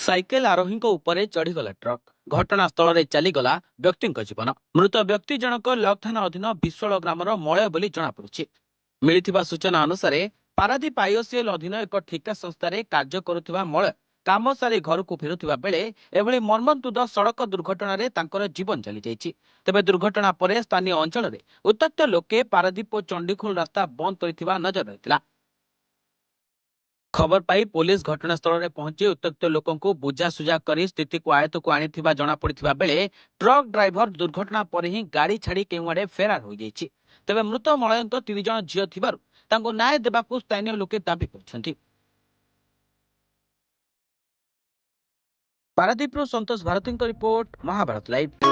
Cycle आरोही उपरे चढ़ीगला truck घटनास्थल में चलीगला व्यक्ति जीवन। मृत व्यक्ति जनक लक थाना अधीन विश्वाल ग्रामर मलय बोली जनापड़ी। मिली सूचना अनुसार पारादीप आईओसीएल अधीन एक ठिका संस्थार कार्य करुवा मलय काम सारी घर को फेरुवा बेले एभली मर्मन्तुद सड़क दुर्घटन जीवन चली जाइए। तेज दुर्घटना पर स्थानीय अंचल में उत्त्यक्त लोके पारादीप और चंडीखोल रास्ता बंद कर नजर रही। खबर पाई पुलिस घटनास्थल में पहुंची उत्त्यक्त लोकों को बुझासुझा कर स्थिति को आयत को आनी जनापड़ा बेले ट्रक ड्राइवर दुर्घटना पर ही गाड़ी छाड़ी केउआड़े फेरार हो जाइए। तेज मृत मलयंत 3 जन झील थी न्याय देवाक स्थानीय लोके दाबी कर। Paradip सतोष Bharti report, Mahabharat live.